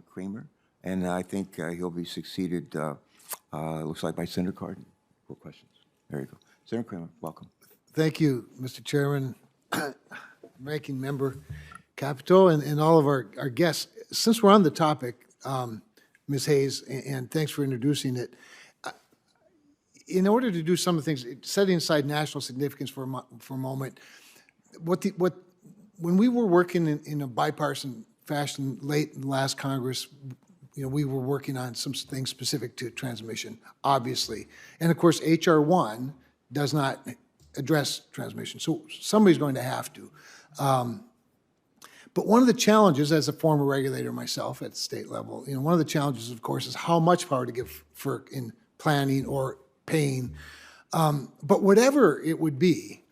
Cramer, and I think he'll be succeeded, looks like, by Senator Cardin for questions. There you go. Senator Cramer, welcome. Thank you, Mr. Chairman, Ranking Member Capito, and all of our guests. Since we're on the topic, Ms. Hayes, and thanks for introducing it, in order to do some of the things, setting aside national significance for a moment, when we were working in a bipartisan fashion late in the last Congress, we were working on some things specific to transmission, obviously. And of course, H.R. 1 does not address transmission, so somebody's going to have to. But one of the challenges, as a former regulator myself at the state level, one of the challenges, of course, is how much power to give FERC in planning or paying. But whatever it would be,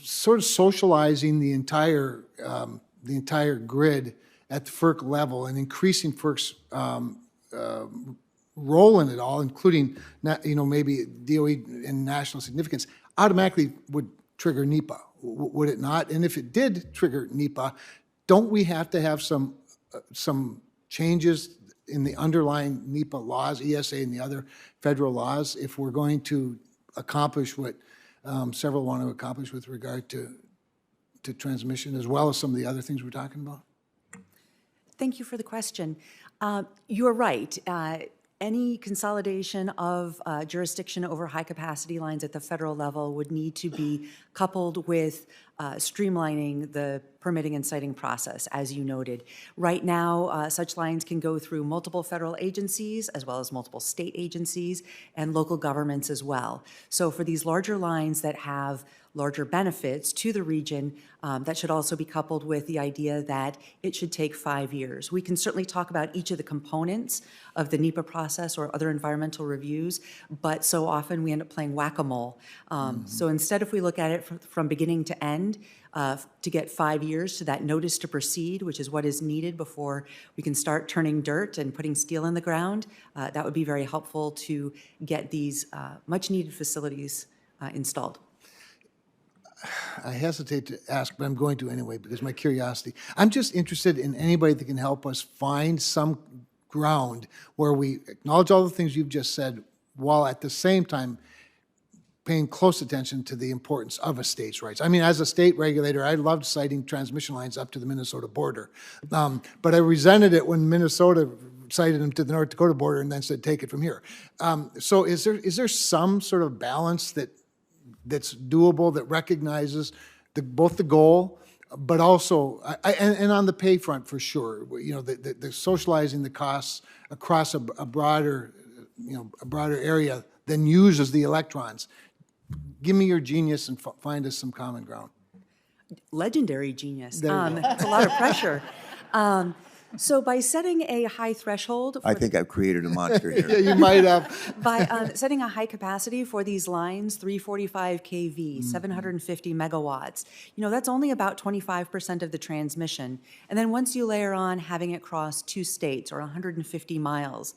sort of socializing the entire grid at the FERC level and increasing FERC's role in it all, including maybe DOE and national significance, automatically would trigger NEPA, would it not? And if it did trigger NEPA, don't we have to have some changes in the underlying NEPA laws, ESA and the other federal laws, if we're going to accomplish what several want to accomplish with regard to transmission, as well as some of the other things we're talking about? Thank you for the question. You're right. Any consolidation of jurisdiction over high-capacity lines at the federal level would need to be coupled with streamlining the permitting and siting process, as you noted. Right now, such lines can go through multiple federal agencies, as well as multiple state agencies, and local governments as well. So for these larger lines that have larger benefits to the region, that should also be coupled with the idea that it should take 5 years. We can certainly talk about each of the components of the NEPA process or other environmental reviews, but so often we end up playing whack-a-mole. So instead, if we look at it from beginning to end, to get 5 years to that notice to proceed, which is what is needed before we can start turning dirt and putting steel in the ground, that would be very helpful to get these much-needed facilities installed. I hesitate to ask, but I'm going to anyway because my curiosity. I'm just interested in anybody that can help us find some ground where we acknowledge all the things you've just said, while at the same time paying close attention to the importance of a state's rights. I mean, as a state regulator, I loved citing transmission lines up to the Minnesota border, but I resented it when Minnesota cited them to the North Dakota border and then said, take it from here. So is there some sort of balance that's doable, that recognizes both the goal, but also, and on the pay front for sure, the socializing the costs across a broader area than uses the electrons. Give me your genius and find us some common ground. Legendary genius. That's a lot of pressure. So by setting a high threshold... I think I've created a monster here. Yeah, you might have. By setting a high capacity for these lines, 345 kV, 750 megawatts, that's only about 25% of the transmission. And then once you layer on having it cross 2 states or 150 miles,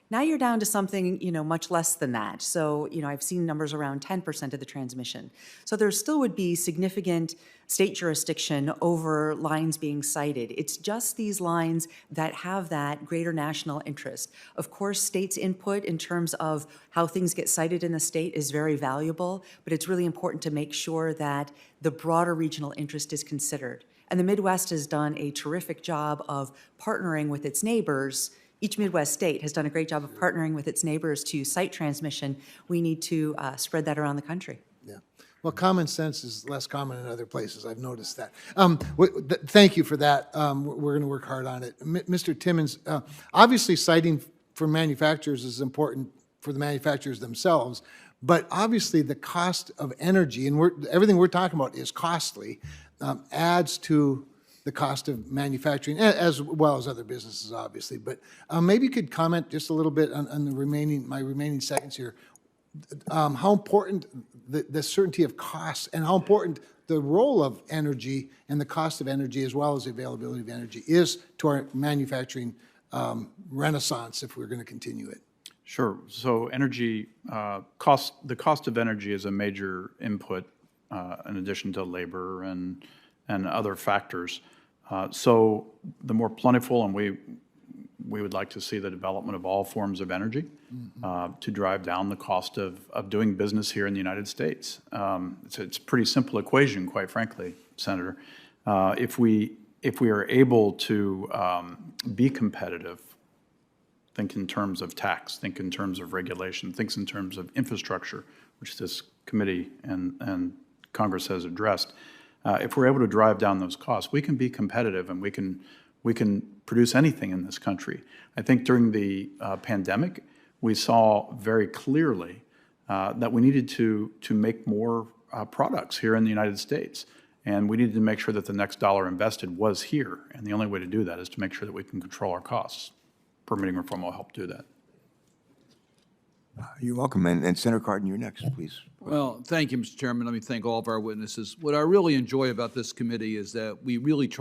now you're down to something, much less than that. So, I've seen numbers around 10% of the transmission. So there still would be significant state jurisdiction over lines being sited. It's just these lines that have that greater national interest. Of course, states' input in terms of how things get sited in the state is very valuable, but it's really important to make sure that the broader regional interest is considered. And the Midwest has done a terrific job of partnering with its neighbors. Each Midwest state has done a great job of partnering with its neighbors to site transmission. We need to spread that around the country. Yeah. Well, common sense is less common in other places. I've noticed that. Thank you for that. We're going to work hard on it. Mr. Timmons, obviously citing for manufacturers is important for the manufacturers themselves, but obviously the cost of energy, and everything we're talking about is costly, adds to the cost of manufacturing, as well as other businesses, obviously. But maybe you could comment just a little bit on my remaining seconds here. How important the certainty of costs and how important the role of energy and the cost of energy, as well as the availability of energy, is to our manufacturing renaissance if we're going to continue it. Sure. So energy the cost of energy is a major input in addition to labor and other factors. So the more plentiful, and we would like to see the development of all forms of energy to drive down the cost of doing business here in the United States. It's a pretty simple equation, quite frankly, Senator. If we are able to be competitive, think in terms of tax, think in terms of regulation, think in terms of infrastructure, which this committee and Congress has addressed. If we're able to drive down those costs, we can be competitive and we can produce anything in this country. I think during the pandemic, we saw very clearly that we needed to make more products here in the United States. And we needed to make sure that the next dollar invested was here. And the only way to do that is to make sure that we can control our costs. Permitting reform will help do that. You're welcome. And Senator Cardin, you're next, please. Well, thank you, Mr. Chairman. Let me thank all of our witnesses. What I really enjoy about this committee is that we really try